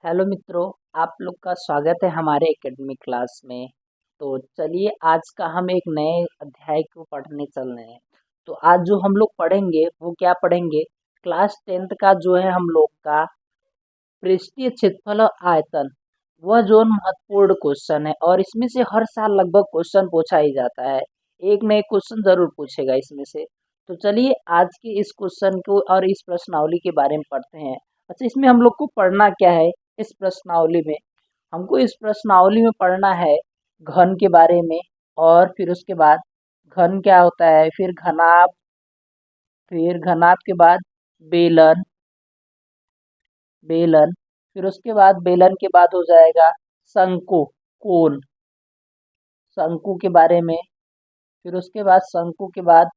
Hello मित्रों, आप लोग का स्वागत है हमारे एकेडमिक क्लास में। तो चलिए आज का हम एक नए अध्याय को पढ़ने चल रहे हैं। तो आज जो हम लोग पढ़ेंगे वो क्या पढ़ेंगे, क्लास 10th का जो है हम लोग का पृष्ठीय क्षेत्रफल और आयतन। वह जो महत्वपूर्ण क्वेश्चन है और इसमें से हर साल लगभग क्वेश्चन पूछा ही जाता है। एक न एक क्वेश्चन जरूर पूछेगा इसमें से। तो चलिए आज के इस क्वेश्चन को और इस प्रश्नावली के बारे में पढ़ते हैं। अच्छा, इसमें हम लोग को पढ़ना क्या है? इस प्रश्नावली में हमको इस प्रश्नावली में पढ़ना है घन के बारे में, और फिर उसके बाद घन क्या होता है, फिर घनाभ, फिर घनाभ के बाद बेलन, बेलन, फिर उसके बाद बेलन के बाद हो जाएगा शंकु, कोण, शंकु के बारे में, फिर उसके बाद शंकु के बाद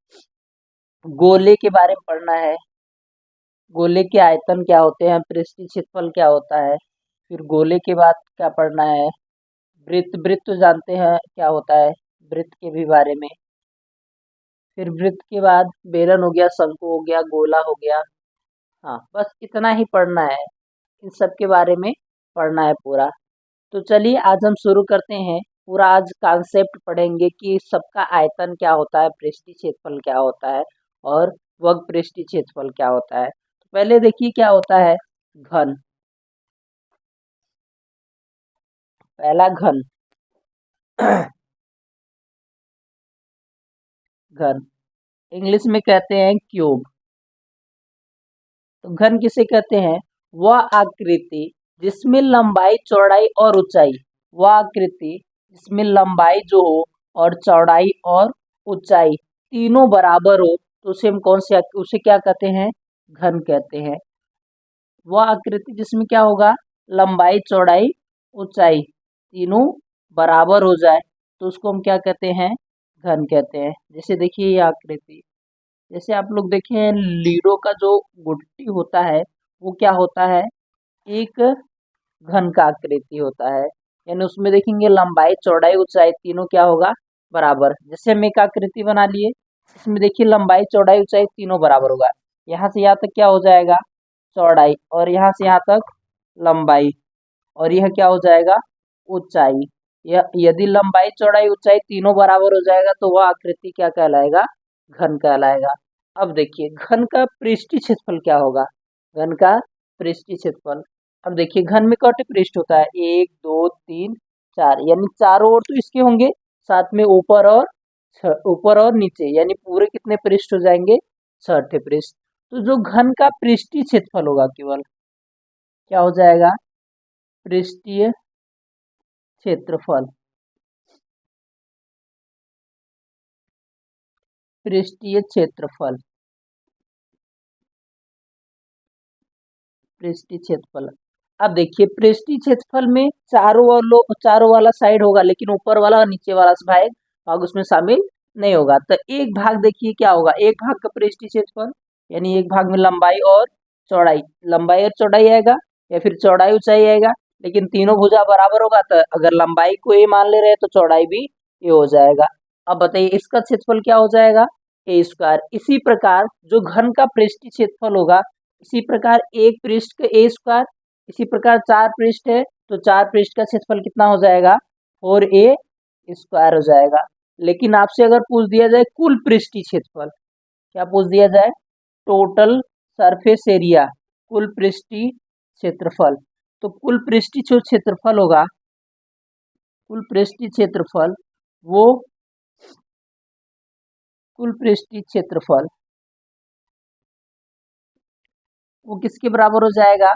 गोले के बारे में पढ़ना है। गोले के आयतन क्या होते हैं, पृष्ठीय क्षेत्रफल क्या होता है। फिर गोले के बाद क्या पढ़ना है, वृत्त, वृत्त तो जानते हैं क्या होता है, वृत्त के भी बारे में। फिर वृत्त के बाद बेलन हो गया, शंकु हो गया, गोला हो गया। हाँ, बस इतना ही पढ़ना है, इन सब के बारे में पढ़ना है पूरा। तो चलिए आज हम शुरू करते हैं। पूरा आज कॉन्सेप्ट पढ़ेंगे कि सबका आयतन क्या होता है, पृष्ठीय क्षेत्रफल क्या होता है और वर्ग पृष्ठीय क्षेत्रफल क्या होता है। तो पहले देखिए क्या होता है घन। पहला घन घन इंग्लिश में कहते हैं क्यूब। तो घन किसे कहते हैं, वह आकृति जिसमें लंबाई, चौड़ाई और ऊंचाई, वह आकृति जिसमें लंबाई जो हो और चौड़ाई और ऊंचाई तीनों बराबर हो, तो उसे हम उसे क्या कहते हैं, घन कहते हैं। वह आकृति जिसमें क्या होगा, लंबाई, चौड़ाई, ऊंचाई तीनों बराबर हो जाए, तो उसको हम क्या कहते हैं, घन कहते हैं। जैसे देखिए ये आकृति, जैसे आप लोग देखें लीडो का जो गुट्टी होता है वो क्या होता है, एक घन का आकृति होता है। यानी उसमें देखेंगे लंबाई, चौड़ाई, ऊंचाई तीनों क्या होगा, बराबर। जैसे हम एक आकृति बना लिए, इसमें देखिए लंबाई, चौड़ाई, ऊंचाई तीनों बराबर होगा। यहाँ से यहाँ तक क्या हो जाएगा, चौड़ाई, और यहाँ से यहाँ तक लंबाई, और यह क्या हो जाएगा, ऊंचाई। यदि लंबाई, चौड़ाई, ऊंचाई तीनों बराबर हो जाएगा तो वह आकृति क्या कहलाएगा, घन कहलाएगा। अब देखिए घन का पृष्ठीय क्षेत्रफल क्या होगा, घन का पृष्ठीय क्षेत्रफल। अब देखिए घन में कौटे पृष्ठ होता है, 1 2 3 4, यानी चारों ओर तो इसके होंगे, साथ में ऊपर और नीचे, यानी पूरे कितने पृष्ठ हो जाएंगे, 6 पृष्ठ। तो जो घन का पृष्ठीय क्षेत्रफल होगा केवल क्या हो जाएगा, पृष्ठीय क्षेत्रफल, पृष्ठीय क्षेत्रफल, पृष्ठीय क्षेत्रफल। अब देखिए पृष्ठीय क्षेत्रफल में चारों वाला साइड होगा, लेकिन ऊपर वाला और नीचे वाला भाग उसमें शामिल नहीं होगा। तो एक भाग देखिए क्या होगा, एक भाग का पृष्ठीय क्षेत्रफल, यानी एक भाग में लंबाई और चौड़ाई आएगा, या फिर चौड़ाई ऊंचाई आएगा। लेकिन तीनों भुजा बराबर होगा, तो अगर लंबाई को ए मान ले रहे हैं तो चौड़ाई भी ए हो जाएगा। अब बताइए इसका क्षेत्रफल क्या हो जाएगा, ए स्क्वायर। इसी प्रकार जो घन का पृष्ठीय क्षेत्रफल होगा, इसी प्रकार एक पृष्ठ का ए स्क्वायर, इसी प्रकार 4 पृष्ठ है तो 4 पृष्ठ का क्षेत्रफल कितना हो जाएगा, 4a स्क्वायर हो जाएगा। लेकिन आपसे अगर पूछ दिया जाए कुल पृष्ठीय क्षेत्रफल, क्या पूछ दिया जाए, टोटल सरफेस एरिया, कुल पृष्ठीय क्षेत्रफल। तो कुल पृष्ठीय जो क्षेत्रफल होगा, कुल पृष्ठीय क्षेत्रफल वो कुल पृष्ठीय क्षेत्रफल वो किसके बराबर हो जाएगा,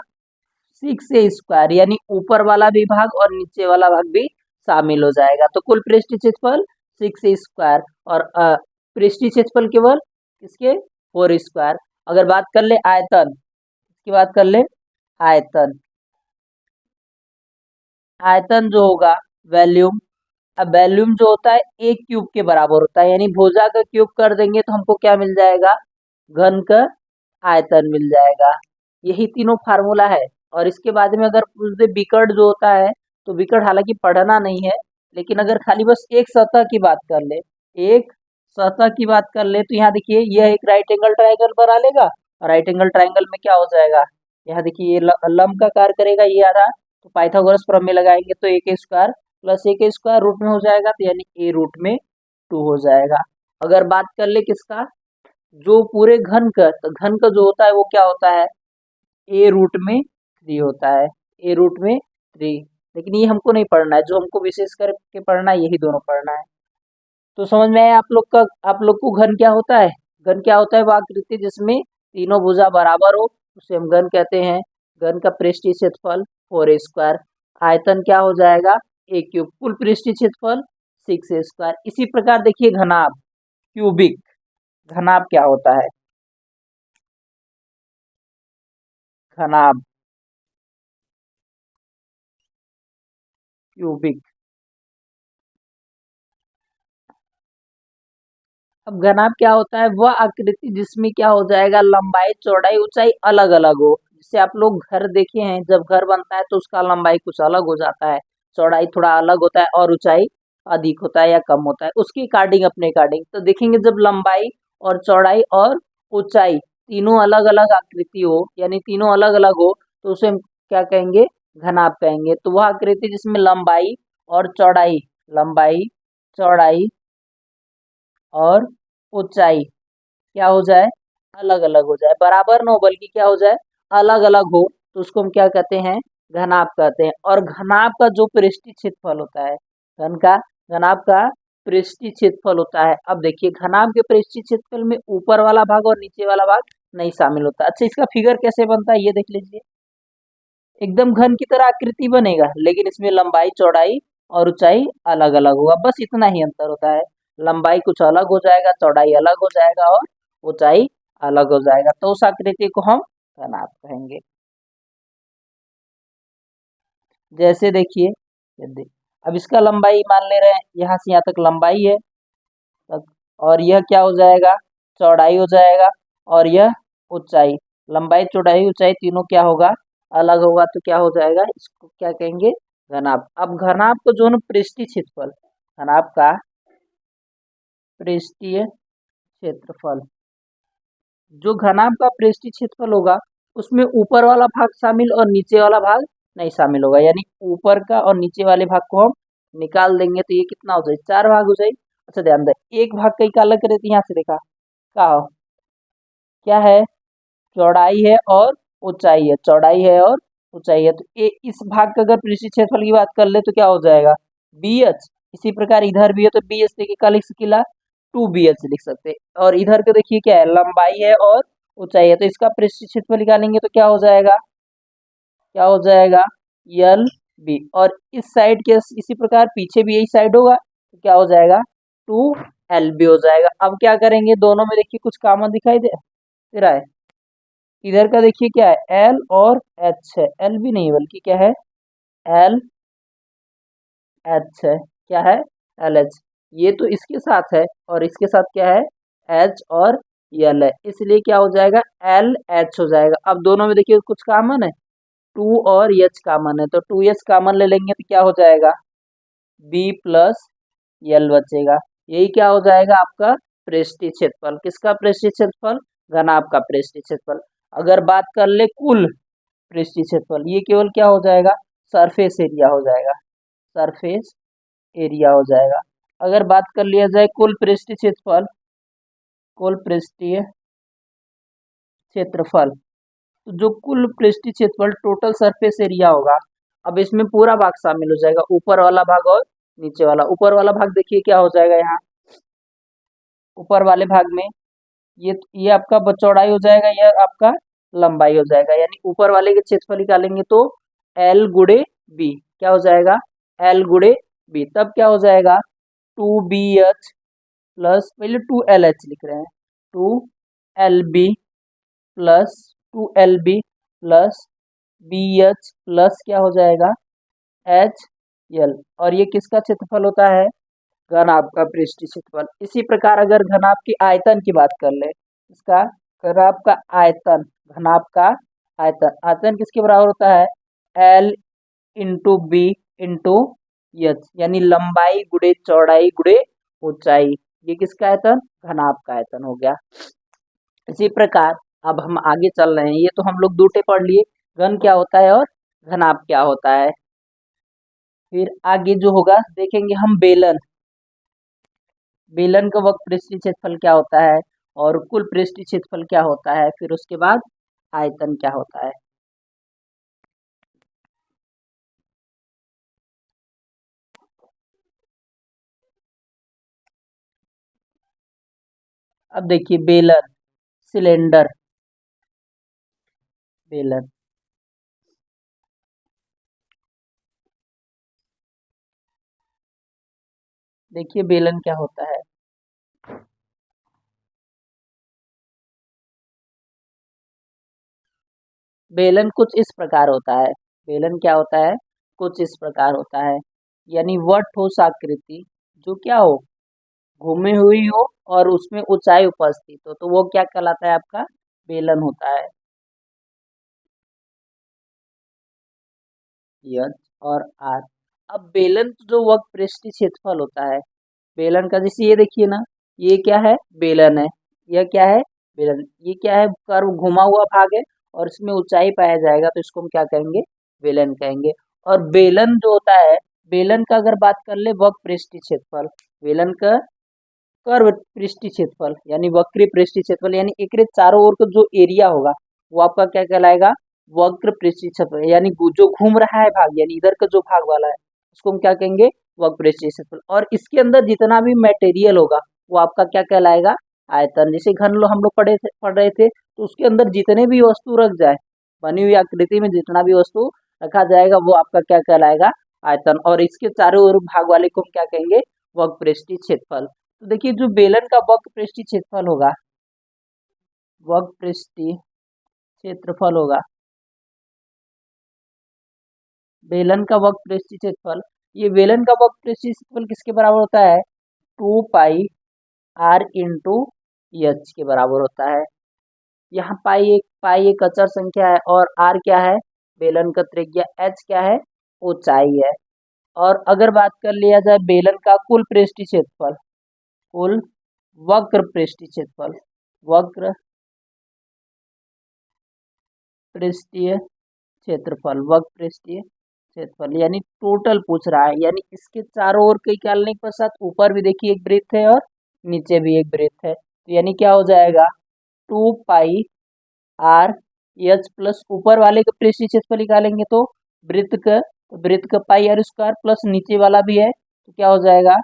6a स्क्वायर, यानी ऊपर वाला भी भाग और नीचे वाला भाग भी शामिल हो जाएगा। तो कुल पृष्ठीय क्षेत्रफल 6a स्क्वायर, और पृष्ठीय क्षेत्रफल केवल इसके 4 स्क्वायर। अगर बात कर ले आयतन, इसकी बात कर ले आयतन, आयतन जो होगा वॉल्यूम। अब वॉल्यूम जो होता है एक क्यूब के बराबर होता है, यानी भुजा का क्यूब कर देंगे तो हमको क्या मिल जाएगा, घन का आयतन मिल जाएगा। यही तीनों फार्मूला है। और इसके बाद में अगर पूछ दे विकर्ण जो होता है, तो विकर्ण हालांकि पढ़ना नहीं है, लेकिन अगर खाली बस एक सतह की बात कर ले, एक सतह की बात कर ले, तो यहाँ देखिए यह एक राइट एंगल ट्राइंगल बना लेगा, और राइट एंगल ट्राइंगल में क्या हो जाएगा, यहाँ देखिए ये लंब का कार्य करेगा, ये आधा तो पाइथागोरस प्रमेय लगाएंगे तो ए के स्क्वायर प्लस ए के स्क्वायर रूट में हो जाएगा, तो यानी ए रूट में 2 हो जाएगा। अगर बात कर ले किसका, जो पूरे घन का, तो घन का जो होता है वो क्या होता है, ए रूट में 3 होता है, ए रूट में 3। लेकिन ये हमको नहीं पढ़ना है, जो हमको विशेष करके पढ़ना है यही दोनों पढ़ना है। तो समझ में आया आप लोग को घन क्या होता है। घन क्या होता है, वो आकृति जिसमें तीनों भुजा बराबर हो उसे हम घन कहते हैं। घन का पृष्ठीय क्षेत्रफल 4 स्क्वायर, आयतन क्या हो जाएगा ए क्यूब, कुल पृष्ठीय क्षेत्रफल 6 स्क्वायर। इसी प्रकार देखिए घनाभ क्यूबिक, घनाभ क्या होता है, घनाभ क्यूबिक। अब घनाभ क्या होता है, वह आकृति जिसमें क्या हो जाएगा, लंबाई चौड़ाई ऊंचाई अलग अलग हो। जैसे आप लोग घर देखे हैं, जब घर बनता है तो उसका लंबाई कुछ अलग हो जाता है, चौड़ाई थोड़ा अलग होता है और ऊंचाई अधिक होता है या कम होता है, उसकी अकॉर्डिंग अपने अकॉर्डिंग। तो देखेंगे जब लंबाई और चौड़ाई और ऊंचाई तीनों अलग अलग आकृति हो, यानी तीनों अलग अलग हो, तो उसे हम क्या कहेंगे, घनाभ कहेंगे। तो वह आकृति जिसमें लंबाई और चौड़ाई, लंबाई चौड़ाई और ऊंचाई क्या हो जाए, अलग अलग हो जाए, बराबर न हो बल्कि क्या हो जाए, अलग अलग हो, तो उसको हम क्या कहते हैं, घनाभ कहते हैं। और घनाभ का जो पृष्ठीय क्षेत्रफल होता है, घन का घनाभ का पृष्ठीय क्षेत्रफल होता है। अब देखिए घनाभ के पृष्ठीय क्षेत्रफल में ऊपर वाला भाग और नीचे वाला भाग नहीं शामिल होता। अच्छा, इसका फिगर कैसे बनता है ये देख लीजिए। एकदम घन की तरह आकृति बनेगा, लेकिन इसमें लंबाई चौड़ाई और ऊंचाई अलग अलग होगा, बस इतना ही अंतर होता है। लंबाई कुछ अलग हो जाएगा, चौड़ाई अलग हो जाएगा और ऊंचाई अलग हो जाएगा, तो उस आकृति को हम घनाभ कहेंगे। जैसे देखिए, अब इसका लंबाई मान ले रहे हैं, यहाँ से यहाँ तक लंबाई है, और यह क्या हो जाएगा, चौड़ाई हो जाएगा, और यह ऊंचाई। लंबाई चौड़ाई ऊंचाई तीनों क्या होगा, अलग होगा, तो क्या हो जाएगा, इसको क्या कहेंगे, घनाभ। अब घनाभ को जो है पृष्ठीय क्षेत्रफल, घनाभ का पृष्ठीय क्षेत्रफल, जो घनाभ का पृष्ठीय क्षेत्रफल होगा उसमें ऊपर वाला भाग शामिल और नीचे वाला भाग नहीं शामिल होगा, यानी ऊपर का और नीचे वाले भाग को हम निकाल देंगे, तो ये कितना हो जाए, 4 भाग हो जाए। अच्छा ध्यान दें, एक भाग का अलग करे तो यहाँ से देखा क्या हो, क्या है, चौड़ाई है और ऊंचाई है, चौड़ाई है और ऊंचाई है, तो इस भाग का अगर पृष्ठीय क्षेत्रफल की बात कर ले तो क्या हो जाएगा, बी एच। इसी प्रकार इधर भी है तो बी एच देखिए क्या लिख सकेला, 2 BH लिख सकते हैं। और इधर के देखिए क्या है, लंबाई है और ऊंचाई है, तो इसका पृष्ठीय क्षेत्रफल निकालेंगे तो क्या हो जाएगा, क्या हो जाएगा, LB। और इस साइड के इसी प्रकार पीछे भी यही साइड होगा, तो क्या हो जाएगा, 2LB हो जाएगा। अब क्या करेंगे, दोनों में देखिए कुछ कॉमन दिखाई दे रहा है। इधर का देखिए क्या है, L और H है, L भी नहीं बल्कि क्या है, LH है, क्या है, LH। ये तो इसके साथ है और इसके साथ क्या है, H और L है, इसलिए क्या हो जाएगा, LH हो जाएगा। अब दोनों में देखिए कुछ कॉमन है, 2 और H कॉमन है, तो 2H कॉमन ले लेंगे तो क्या हो जाएगा, B प्लस L बचेगा। यही क्या हो जाएगा आपका पृष्ठीय क्षेत्रफल, किसका पृष्ठीय क्षेत्रफल, घनाभ का पृष्ठीय क्षेत्रफल। अगर बात कर ले कुल पृष्ठीय क्षेत्रफल, ये केवल क्या हो जाएगा, सरफेस एरिया हो जाएगा, सरफेस एरिया हो जाएगा। अगर बात कर लिया जाए कुल पृष्ठीय क्षेत्रफल, कुल पृष्ठीय क्षेत्रफल, तो जो कुल पृष्ठीय क्षेत्रफल टोटल सरफेस एरिया होगा, अब इसमें पूरा भाग शामिल हो जाएगा, ऊपर वाला भाग और नीचे वाला। ऊपर वाला भाग देखिए क्या हो जाएगा, यहाँ ऊपर वाले भाग में ये आपका चौड़ाई हो जाएगा, यह आपका लंबाई हो जाएगा, यानी ऊपर वाले के क्षेत्रफल निकालेंगे तो L गुड़े B क्या हो जाएगा, L गुड़े B, तब क्या हो जाएगा, 2BH प्लस, पहले 2LH लिख रहे हैं, 2LB plus 2LB plus BH plus क्या हो जाएगा, HL। और ये किसका क्षेत्रफल होता है, घनाभ का पृष्ठीय क्षेत्रफल। इसी प्रकार अगर घनाभ की आयतन की बात कर ले, इसका घनाभ का आयतन, घनाभ का आयतन, आयतन किसके बराबर होता है, L into B into H, यानी लंबाई गुड़े चौड़ाई गुड़े ऊंचाई। ये किसका आयतन, घनाभ का आयतन हो गया। इसी प्रकार अब हम आगे चल रहे हैं, ये तो हम लोग दूटे पढ़ लिए, घन क्या होता है और घनाभ क्या होता है। फिर आगे जो होगा देखेंगे हम बेलन, बेलन का वक्र पृष्ठीय क्षेत्रफल क्या होता है और कुल पृष्ठीय क्षेत्रफल क्या होता है। फिर उसके बाद आयतन क्या होता है। अब देखिए बेलन, सिलेंडर, बेलन, देखिए बेलन क्या होता है। बेलन कुछ इस प्रकार होता है, बेलन क्या होता है, कुछ इस प्रकार होता है, यानी वह ठोस आकृति जो क्या हो, घूमी हुई हो और उसमें ऊंचाई उपस्थित हो, तो वो क्या कहलाता है, आपका बेलन होता है। यस और आर। अब बेलन जो वक्र पृष्ठीय क्षेत्रफल होता है, बेलन का जैसे ये देखिए ना, ये क्या है, बेलन है, यह क्या है, बेलन, ये क्या है, कर्व घुमा हुआ भाग है और इसमें ऊंचाई पाया जाएगा तो इसको हम क्या कहेंगे, बेलन कहेंगे। और बेलन जो होता है, बेलन का अगर बात कर ले वक्र पृष्ठीय क्षेत्रफल, बेलन का कर्व पृष्ठीय क्षेत्रफल यानी वक्री पृष्ठीय क्षेत्रफल, यानी एकरे चारों ओर का जो एरिया होगा वो आपका क्या कहलाएगा, वक्र पृष्ठीय क्षेत्रफल, यानी जो घूम रहा है भाग, यानी इधर का जो भाग वाला है उसको हम क्या कहेंगे, वक्र पृष्ठीय क्षेत्रफल। और इसके अंदर जितना भी मटेरियल होगा वो आपका क्या कहलाएगा, आयतन। जैसे घन लो हम लोग पढ़ रहे थे तो उसके अंदर जितने भी वस्तु रख जाए, बनी हुई आकृति में जितना भी वस्तु रखा जाएगा वो आपका क्या कहलाएगा, आयतन। और इसके चारों ओर भाग वाले को हम क्या कहेंगे, वक्र पृष्ठीय क्षेत्रफल। तो देखिए जो बेलन का वक्र पृष्ठीय क्षेत्रफल होगा, वक्र पृष्ठीय क्षेत्रफल होगा, बेलन का वक्र पृष्ठीय क्षेत्रफल, ये बेलन का वक्र पृष्ठीय क्षेत्रफल किसके बराबर होता है, 2 पाई r इंटू एच के बराबर होता है। यहाँ पाई एक अचर संख्या है और r क्या है, बेलन का त्रिज्या, h क्या है, ऊंचाई है। और अगर बात कर लिया जाए बेलन का कुल पृष्ठीय क्षेत्रफल, कुल वक्र पृष्ठीय क्षेत्रफल, वक्र पृष्ठीय क्षेत्रफल, वक्र पृष्ठीय क्षेत्रफल, यानी टोटल पूछ रहा है, यानी इसके चारों ओर के निकालने के पश्चात ऊपर भी देखिए एक वृत्त है और नीचे भी एक वृत्त है, तो यानी क्या हो जाएगा, 2 पाई r h प्लस ऊपर वाले का पृष्ठीय क्षेत्रफल निकालेंगे तो वृत्त का पाई r² प्लस नीचे वाला भी है तो क्या हो जाएगा,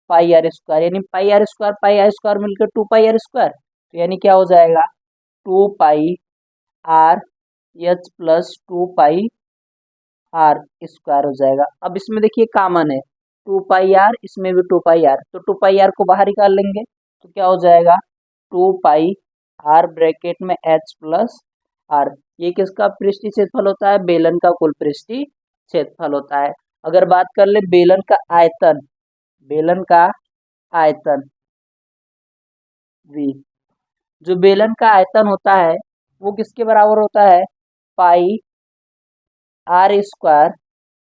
पाई r², यानी पाई r² मिलकर 2 पाई r², तो यानी क्या हो जाएगा, 2 पाई r h प्लस 2 पाई r² हो जाएगा। अब इसमें देखिए कॉमन है 2 पाई r, इसमें भी 2 पाई r, तो 2 पाई r को बाहर निकाल लेंगे तो क्या हो जाएगा, 2 पाई r ब्रैकेट में h प्लस r। ये किसका पृष्ठीय क्षेत्रफल होता है, बेलन का कुल पृष्ठीय क्षेत्रफल होता है। अगर बात कर ले बेलन का आयतन, बेलन का आयतन v, जो बेलन का आयतन होता है वो किसके बराबर होता है, पाई r²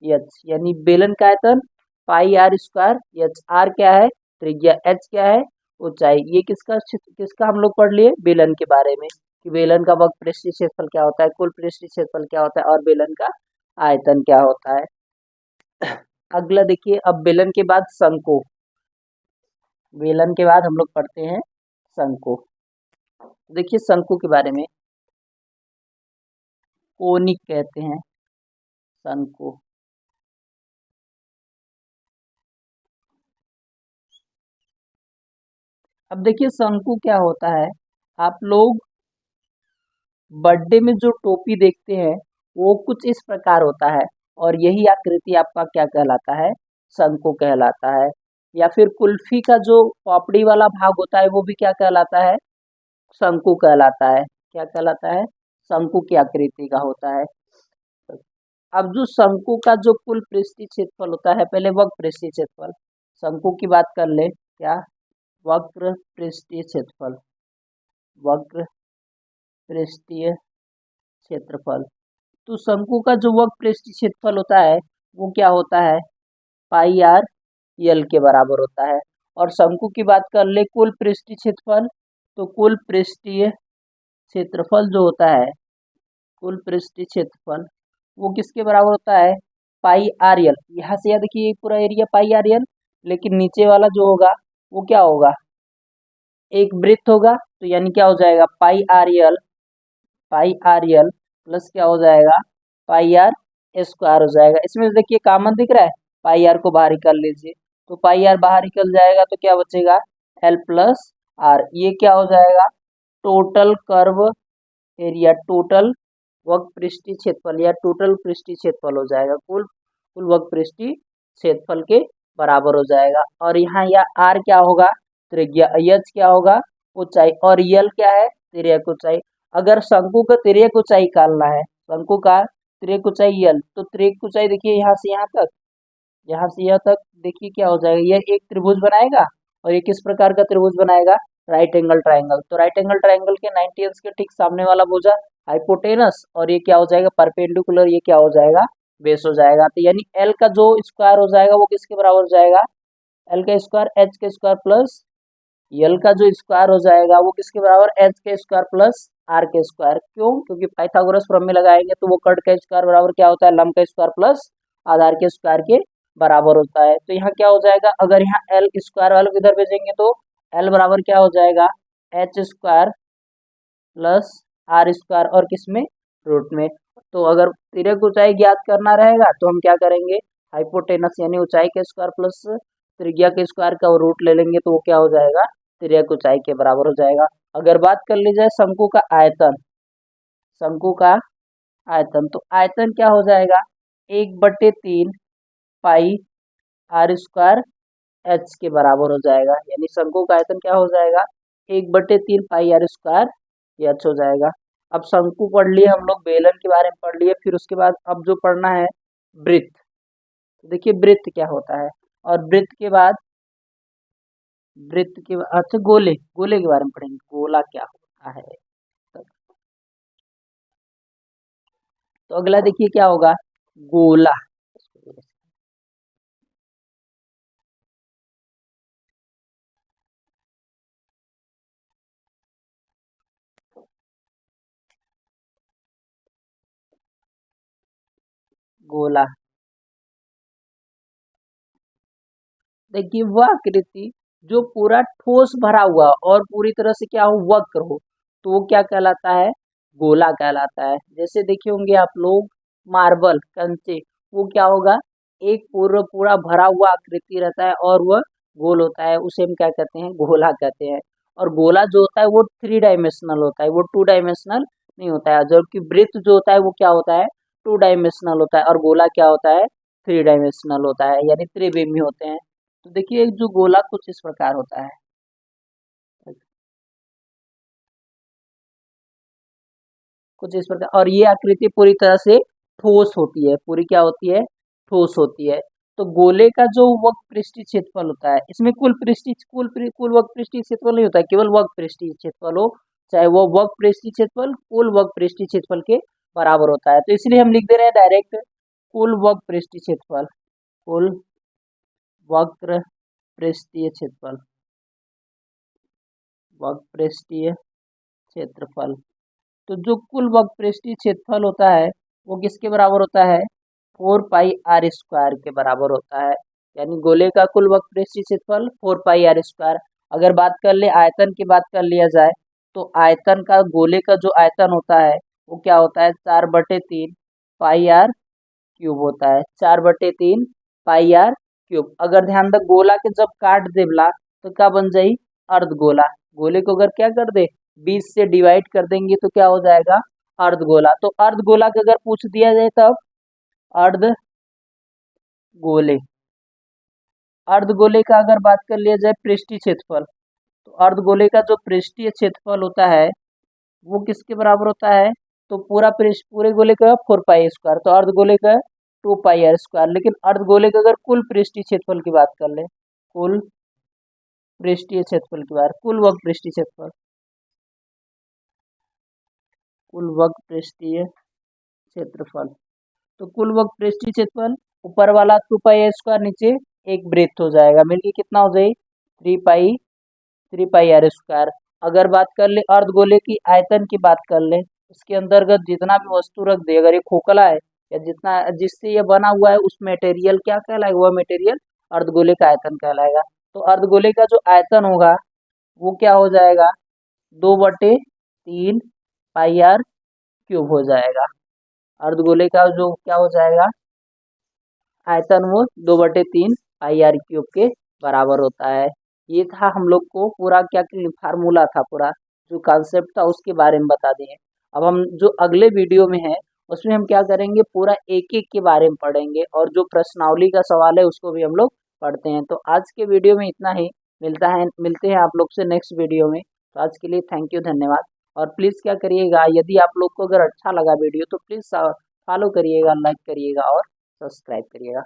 एच, यानी बेलन का आयतन पाई r² एच, आर क्या है, त्रिज्या, एच क्या है, ऊंचाई। ये किसका हम लोग पढ़ लिए, बेलन के बारे में कि बेलन का वक्र पृष्ठीय क्षेत्रफल क्या होता है, कुल पृष्ठीय क्षेत्रफल क्या होता है और बेलन का आयतन क्या होता है। अगला देखिए, अब बेलन के बाद शंकु, बेलन के बाद हम लोग पढ़ते हैं शंकु। देखिए शंकु के बारे में, कोनिक कहते हैं शंकु। अब देखिए शंकु क्या होता है, आप लोग बर्थडे में जो टोपी देखते हैं वो कुछ इस प्रकार होता है और यही आकृति आपका क्या कहलाता है, शंकु कहलाता है। या फिर कुल्फी का जो पापड़ी वाला भाग होता है वो भी क्या कहलाता है, शंकु कहलाता है। क्या कहलाता है, शंकु की आकृति का होता है। अब जो शंकु का जो कुल पृष्ठीय क्षेत्रफल होता है, पहले वक्र पृष्ठीय क्षेत्रफल, शंकु की बात कर ले, क्या, वक्र पृष्ठीय क्षेत्रफल, वक्र पृष्ठीय क्षेत्रफल। तो शंकु का जो वक्र पृष्ठीय क्षेत्रफल होता है वो क्या होता है, पाई r l के बराबर होता है। और शंकु की बात कर ले कुल पृष्ठीय क्षेत्रफल, तो कुल पृष्ठीय क्षेत्रफल जो होता है, कुल पृष्ठीय क्षेत्रफल वो किसके बराबर होता है, पाई आर यल। यहाँ से यह देखिए पूरा एरिया पाई आर यल, लेकिन नीचे वाला जो होगा वो क्या होगा, एक वृत्त होगा, तो यानी क्या हो जाएगा, pi R L, pi R L plus क्या हो जाएगा, पाई आर स्क्वायर हो जाएगा। इसमें देखिए कॉमन दिख रहा है, पाई आर को बाहर निकाल लीजिए, तो पाई आर बाहर निकल जाएगा तो क्या बचेगा, एल प्लस आर। ये क्या हो जाएगा, टोटल कर्व एरिया, टोटल वक्र पृष्ठीय क्षेत्रफल या टोटल पृष्ठीय क्षेत्रफल हो जाएगा, कुल कुल वक्र पृष्ठीय क्षेत्रफल के बराबर हो जाएगा। और यहाँ या आर क्या होगा, त्रिज्या, एच क्या होगा, ऊंचाई, और यल क्या है, तिर्यक ऊंचाई। अगर शंकु का तिर्यक ऊंचाई निकालना है, शंकु का तिर्यक ऊंचाई यल, तो तिर्यक ऊंचाई देखिए यहाँ से यहाँ तक, यहाँ से यहाँ तक देखिए क्या हो जाएगा, यह एक त्रिभुज बनाएगा, और ये किस प्रकार का त्रिभुज बनाएगा, राइट एंगल ट्राइंगल। तो राइट एंगल ट्राइंगल के 90 अंश के ठीक सामने वाला भुजा हाइपोटेनस, और ये क्या हो जाएगा, परपेंडिकुलर, ये क्या हो जाएगा, बेस हो जाएगा। तो यानी एल का जो स्क्वायर हो जाएगा वो किसके बराबर हो जाएगा, एल का स्क्वायर एच के स्क्वायर प्लस यल का जो स्क्वायर हो जाएगा वो किसके बराबर, एच के स्क्वायर प्लस आर के स्क्वायर। क्यों, क्योंकि पाइथागोरस प्रमेय लगाएंगे तो वो कट का स्क्वायर बराबर क्या होता है, लंब का स्क्वायर प्लस आधार के स्क्वायर के बराबर होता है। तो यहाँ क्या हो जाएगा, अगर यहाँ एल स्क्वायर वाले को इधर भेजेंगे तो एल बराबर क्या हो जाएगा, H square plus R square, और किसमें, रूट में। तो अगर तिर्यक ऊंचाई ज्ञात करना रहेगा तो हम क्या करेंगे, हाइपोटेनस यानी ऊंचाई के स्क्वायर प्लस त्रिज्या के स्क्वायर का रूट ले लेंगे, तो वो क्या हो जाएगा, तिर्यक ऊंचाई के बराबर हो जाएगा। अगर बात कर ली जाए शंकु का आयतन, शंकु का आयतन, तो आयतन क्या हो जाएगा, 1/3 पाई आर स्क्वायर एच के बराबर हो जाएगा। यानी शंकु का आयतन क्या हो जाएगा, 1/3 पाई आर स्क्वायर एच हो जाएगा। अब शंकु पढ़ लिए हम लोग, बेलन के बारे में पढ़ लिए, फिर उसके बाद अब जो पढ़ना है वृत्त। तो देखिए वृत्त क्या होता है, और वृत्त के बाद अच्छा गोले, गोले के बारे में पढ़ेंगे, गोला क्या होता है। तो अगला देखिए क्या होगा, गोला। गोला, देखिए वह आकृति जो पूरा ठोस भरा हुआ और पूरी तरह से क्या हो, वक्र हो, तो वो क्या कहलाता है, गोला कहलाता है। जैसे देखे होंगे आप लोग मार्बल, कंचे, वो क्या होगा, एक पूरा पूरा भरा हुआ आकृति रहता है और वह गोल होता है, उसे हम क्या कहते हैं, गोला कहते हैं। और गोला जो होता है वो 3 डायमेंशनल होता है, वो 2 डायमेंशनल नहीं होता है। जबकि वृत्त जो होता है वो क्या होता है, 2 डायमेंशनल होता है, और गोला क्या होता है, 3 डायमेंशनल होता है, यानी त्रिविमी होते हैं। तो देखिए एक जो गोला कुछ इस प्रकार होता है, कुछ इस प्रकार, और ये आकृति पूरी तरह से ठोस होती है, पूरी क्या होती है, ठोस होती है। तो गोले का जो वक्र पृष्ठीय क्षेत्रफल होता है, इसमें कुल वक्र पृष्ठीय क्षेत्रफल नहीं होता है, केवल वक्र पृष्ठीय क्षेत्रफल हो, चाहे वो वक्र पृष्ठीय क्षेत्रफल कुल वक्र पृष्ठीय क्षेत्रफल के बराबर होता है। तो इसलिए हम लिख दे रहे हैं डायरेक्ट, कुल वक्र पृष्ठीय क्षेत्रफल, कुल वक्र पृष्ठीय क्षेत्रफल, वक्र पृष्ठीय क्षेत्रफल। तो जो कुल वक्र पृष्ठीय क्षेत्रफल होता है वो किसके बराबर होता है, 4 पाई आर स्क्वायर के बराबर होता है। यानी गोले का कुल वक्र पृष्ठीय क्षेत्रफल 4 पाई आर स्क्वायर। अगर बात कर ले आयतन की, बात कर लिया जाए तो आयतन का, गोले का जो आयतन होता है वो क्या होता है, 4/3 पाई आर क्यूब होता है, 4/3 पाई आर क्यूब। अगर ध्यान दे गोला के जब काट देवला तो क्या बन जाई, अर्धगोला। गोले को अगर क्या कर दे, 20 से डिवाइड कर देंगे तो क्या हो जाएगा, अर्धगोला। तो अर्धगोला का अगर पूछ दिया जाए तब अर्धगोले, अर्धगोले का अगर बात कर लिया जाए पृष्ठीय क्षेत्रफल, तो अर्धगोले का जो पृष्ठीय क्षेत्रफल होता है वो किसके बराबर होता है, तो पूरा पृष्ठ, पूरे गोले का 4 पाई स्क्वायर, तो अर्धगोले का 2 पाई आर स्क्वायर। लेकिन अर्धगोले का अगर कुल पृष्ठीय क्षेत्रफल की बात कर ले, कुल पृष्ठीय क्षेत्रफल की बात, कुल वक्र पृष्ठीय क्षेत्रफल, कुल वक्र पृष्ठीय क्षेत्रफल, तो कुल वक्र पृष्ठीय क्षेत्रफल ऊपर वाला 2 पाई आर स्क्वायर, नीचे एक वृत्त हो जाएगा, मिलके कितना हो जाए, 3 पाई आर स्क्वायर। अगर बात कर ले अर्धगोले की आयतन की बात कर ले, इसके अंतर्गत जितना भी वस्तु रख दे, अगर ये खोखला है या जितना जिससे ये बना हुआ है उस मटेरियल क्या कहलाएगा, वह मटेरियल अर्धगोले का आयतन कहलाएगा। तो अर्धगोले का जो आयतन होगा वो क्या हो जाएगा, 2/3 पाई आर क्यूब हो जाएगा। अर्धगोले का जो क्या हो जाएगा आयतन, वो 2/3 पाई आर क्यूब के बराबर होता है। ये था हम लोग को पूरा क्या फार्मूला था, पूरा जो कॉन्सेप्ट था उसके बारे में बता दिए। अब हम जो अगले वीडियो में है उसमें हम क्या करेंगे, पूरा एक एक के बारे में पढ़ेंगे और जो प्रश्नावली का सवाल है उसको भी हम लोग पढ़ते हैं। तो आज के वीडियो में इतना ही, मिलते हैं आप लोग से नेक्स्ट वीडियो में। तो आज के लिए थैंक यू, धन्यवाद। और प्लीज़ क्या करिएगा, यदि आप लोग को अगर अच्छा लगा वीडियो तो प्लीज़ फॉलो करिएगा, लाइक करिएगा और सब्सक्राइब करिएगा।